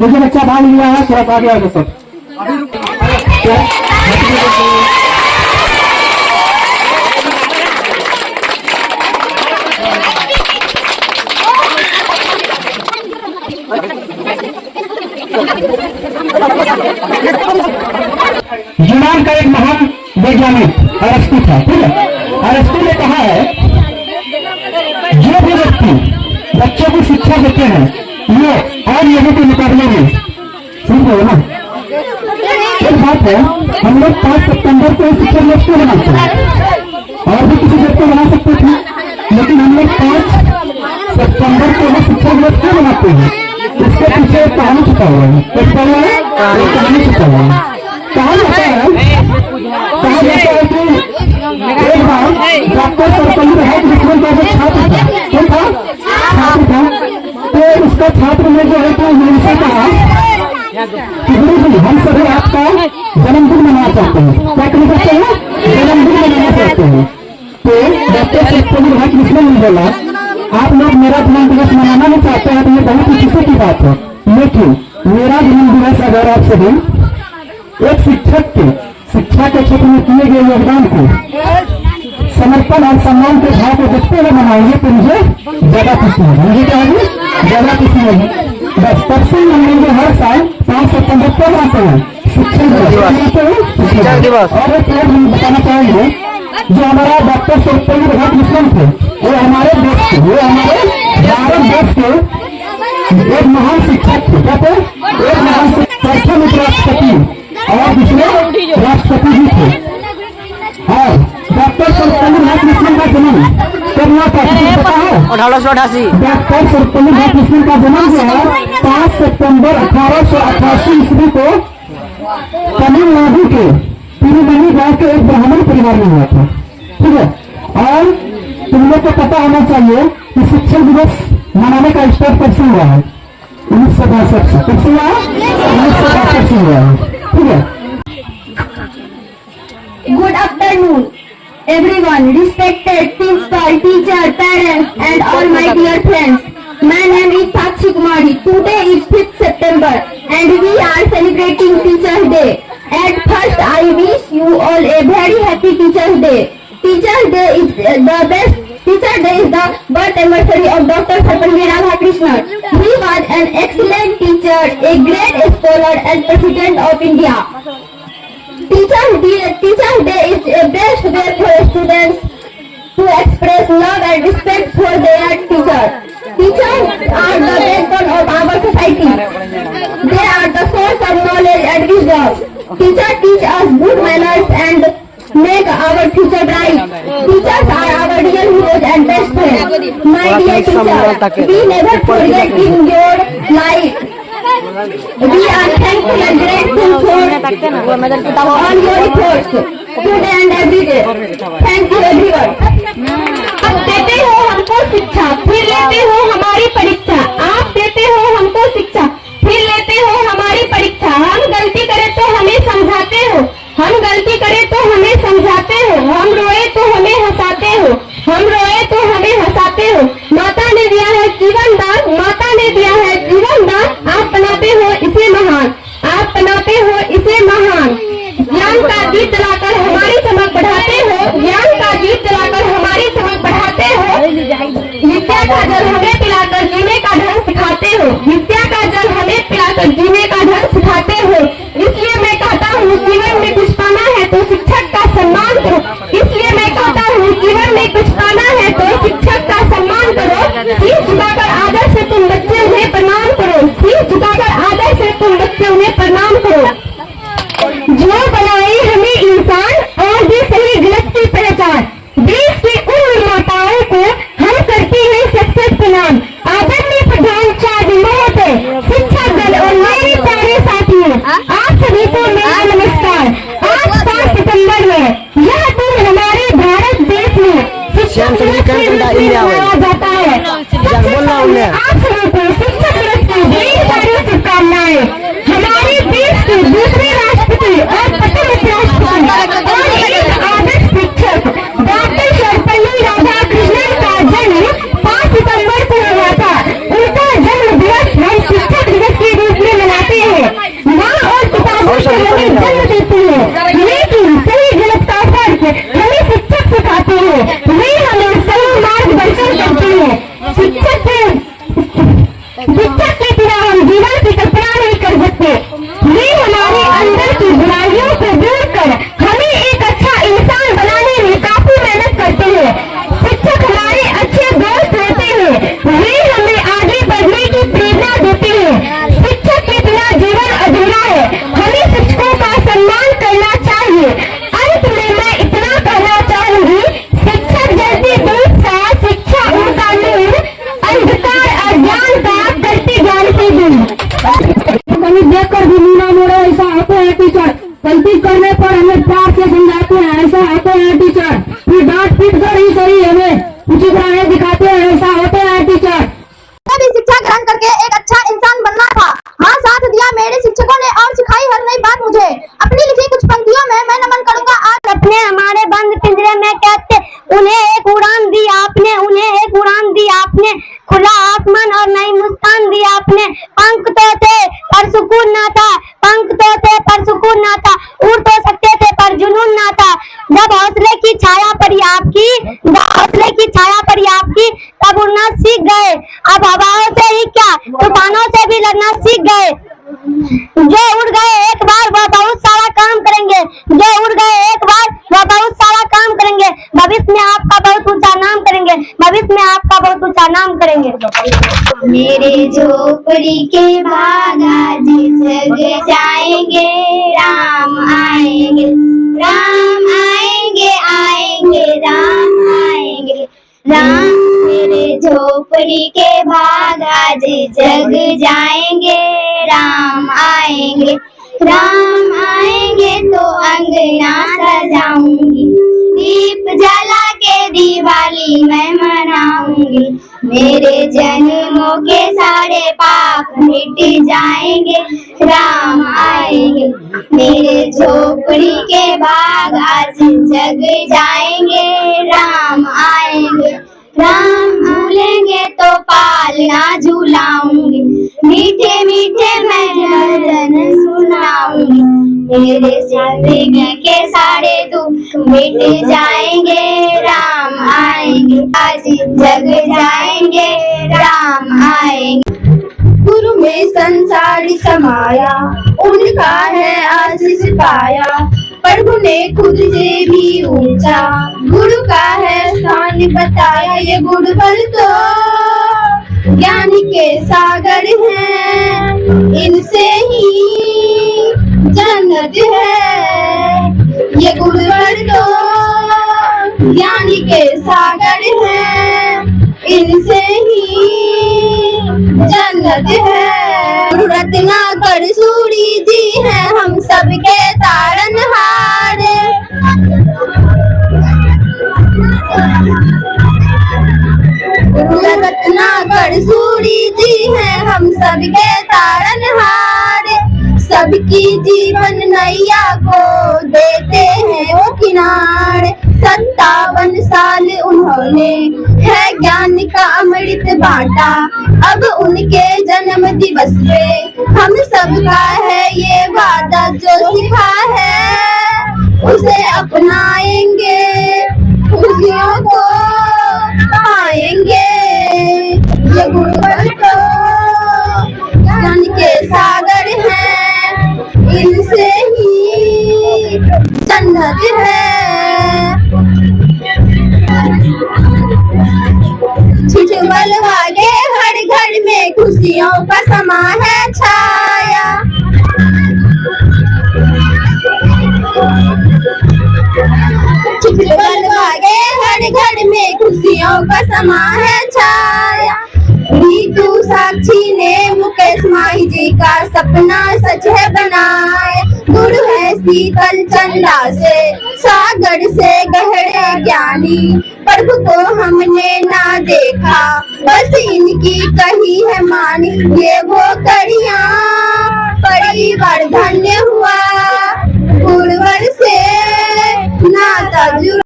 मुझे बच्चा भाग लिया है, थोड़ा सा आगे आगे सब। यूनान का एक महान वैज्ञानिक अरस्तु था, ठीक है। अरस्तु ने कहा है जो भी व्यक्ति बच्चों को शिक्षा देते हैं ये और लोगों के मुकाबले में ठीक है ना। एक बात है, हम लोग 5 सितंबर को शिक्षा दिवस क्यों मनाते हैं, और भी किसी डेट को बना सकते थे, लेकिन हम लोग 5 सितंबर को शिक्षा दिवस क्यों मनाते हैं, इसके पीछे एक कहानी छुपा हुआ है। एक कहानी छुपा हुआ है। कहा जाता है कि एक बार डॉक्टर सर्वपल्ली राधाकृष्णन का जो छात्र था, कौन था, छात्र था, तो उसका छात्र ने जो है तो उनसे कहा कि गुरु जी हम सभी आपका जन्मदिन मनाना चाहते हैं। क्या करना चाहते हैं, जन्मदिन मनाना चाहते हैं। तो डॉक्टर सर्वपल्ली राधाकृष्णन ने बोला आप लोग मेरा जन्मदिवस मनाना नहीं चाहते हैं तो ये बहुत ही खुशी की बात है, लेकिन मेरा जन्मदिवस अगर आप सभी एक शिक्षक के शिक्षा के क्षेत्र में किए गए योगदान को समर्पण और सम्मान के भाव को देखते हुए मनाएंगे तो मुझे ज्यादा खुशी होगी। मुझे क्या होगी, ज्यादा खुशी होगी। बस तब से मनाएंगे हर साल 5 सितंबर को मनाते हैं शिक्षक दिवस। और एक बात हम बताना चाहेंगे, जो हमारा डॉक्टर सर्वपल्ली राधाकृष्णन थे वो हमारे देश के, वो हमारे भारत देश के एक महान शिक्षक थे। क्या थे, एक महान प्रथम उपराष्ट्रपति और दूसरे राष्ट्रपति जी थे। और डॉक्टर सर्वपल्ली राधाकृष्णन का जन्म कब हुआ था, पता है, 1888। डॉक्टर सर्वपल्ली राधाकृष्णन का जन्म जो है 5 सितंबर 1888 ईस्वी को तमिलनाडु के तिरुमनी गांव के एक ब्राह्मण परिवार में हुआ था, ठीक है। और तुम लोग को पता होना चाहिए कि शिक्षक दिवस मनाने का स्टार्ट कब से हुआ है, 1962 से। कब से हुआ है, 1962 से हुआ है, ठीक है। Good afternoon, everyone, respected principal, teacher, parents, and all my dear friends. My name is Sakshi Kumari. Today is 5th September, and we are celebrating Teachers Day. At first, I wish you all a very happy Teachers Day. Teachers Day is the best. Teachers Day is the birth anniversary of Dr. Sarvapalli Radhakrishnan. He was an excellent teacher, a great scholar, and President of India. Teachers Day is a best way for students to express love and respect for their teachers. Teachers are the backbone of our society. They are the source of knowledge and wisdom. Teachers teach us good manners and make our future bright. Teachers are our real heroes and best friends. My dear teacher, we never forget in your life. We are thankful and grateful for all your efforts today and every day. Thank you everyone. आप देते हो हमको शिक्षा, फिर लेते हो हमारी परीक्षा। आप देते हो हमको शिक्षा, फिर लेते हो हमारी परीक्षा। हम गलती करें तो हमें समझाते हो, हम गलती करें तो हमें समझाते हो। हम रोए तो हमें हंसाते हो, हम रोए तो हमें हंसाते हो। माता ने दिया है जीवन दान, माता ने दिया है जीवन दान। आप बनाते हो इसे महान, आप बनाते हो इसे महान। ज्ञान का दीप जलाकर हमारी चमक बढ़ाते हो, ज्ञान का दीप जलाकर हमारी चमक बढ़ाते हो। विद्या का जल हमें पिलाकर जीने का ढंग सिखाते हो, विद्या का जल हमें पिलाकर जीने का ढंग सिखाते हो। इसलिए मैं कहता हूँ जीवन में कुछ पाना है तो शिक्षक का सम्मान करो। इसलिए मैं कहता हूँ जीवन में कुछ पाना है तो शिक्षक का सम्मान करो। शीश झुकाकर आदर से तुम बच्चे उन्हें प्रणाम करो, शीश झुकाकर आदर से तुम बच्चे उन्हें प्रणाम करो। जो बनाए हमें इंसान और भी सही गलत की पहचान, देश की उन निर्माताओं को हम करते हैं सख्त प्रणाम। आदरणीय प्रधान चार्ज महोदय, शिक्षक दल और मेरे प्यारे साथियों, आप सभी को मेरा नमस्कार। आज 5 सितंबर में यह दिन हमारे भारत देश में शिक्षक दिवस के रूप में मनाया जाता है। आप सभी को शिक्षक दिवस की ढेर सारी शुभकामनाएं। हमारे देश के दूसरे राष्ट्रपति और प्रथम उपराष्ट्रपति और एक आदर्श शिक्षक डॉक्टर सर्वपल्ली राधाकृष्णन का जन्म 5 सितंबर को हुआ था। उनका जन्म दिवस हम शिक्षक दिवस के रूप में मनाते उन्हें एक उड़ान दी आपने, उन्हें एक उड़ान दी आपने, खुला आसमान और नई मुस्कान दी आपने। पंख तो थे पर सुकून ना था, पंख तो थे पर सुकून ना था, उड़ तो सकते थे पर जुनून ना था। जब हौसले की छाया पड़ी आपकी, जब हौसले की छाया पड़ी आपकी, तब उड़ना सीख गए। अब हवाओं से ही क्या, तूफानों से भी लड़ना सीख गए। जो उड़ गए एक बार वह बहुत सारा काम करेंगे, जो उड़ गए एक बार वह बहुत सारा काम करेंगे। भविष्य में आपका बहुत ऊंचा नाम करेंगे, भविष्य में आपका बहुत ऊंचा नाम करेंगे। मेरे झोपड़ी के बाग आज जग जाएंगे, राम आएंगे, राम आएंगे, आएंगे राम आएंगे, राम। मेरे झोपड़ी के बाग आज जग जाएंगे, राम आएंगे, राम आएंगे तो अंगना सजाऊंगी, दीप जला के दिवाली मैं मनाऊंगी। मेरे जन्मों के सारे पाप मिट जाएंगे, राम आएंगे। मेरे झोपड़ी के बाग आज जग जाएंगे, राम आएंगे, राम झूलेंगे तो पालना झूलाऊंगी, मीठे मीठे मैं भजन सुनाऊंगी। मेरे जिंदगी के सारे दुख मिट जाएंगे, राम आएंगे, आज जग जाएंगे, राम आएंगे। गुरु में संसार समाया, उनका है आशीष पाया, प्रभु ने खुद से भी ऊंचा गुरु का है स्थान बताया। ये गुरुवर तो ज्ञान के सागर हैं, इनसे ही जन्नत है। ये गुरुवर तो ज्ञान के सागर हैं, इनसे ही जन्नत है। गुरु रत्नाकर सूरी जी हैं हम सबके तारनहार। गुरु रत्नाकर सूरी जी हैं हम सबके तारनहार। सबकी जीवन नैया को देते हैं वो किनारे। 57 साल उन्होंने है ज्ञान का अमृत बांटा, अब उनके जन्म दिवस पे हम सबका है ये वादा, जो सिखा है उसे अपनाएंगे, खुशियों को पाएंगे। ये गुरुवर तो ज्ञान के सागर हैं, इनसे ही जन्नत है। छिटमलवा के हर घर में खुशियों का समा है छाया। छिटमलवा के हर घर में खुशियों का समा है छाया। नीतू साक्षी ने मुकेश माही जी का सपना सच है बनाए। गुरु है शीतल चंदा से सागर से गहरे ज्ञानी, प्रभु को हमने ना देखा बस इनकी कही है मानी। ये वो कड़ियाँ परिवार धन्य हुआ, गुरुवर से नाता जुड़ा।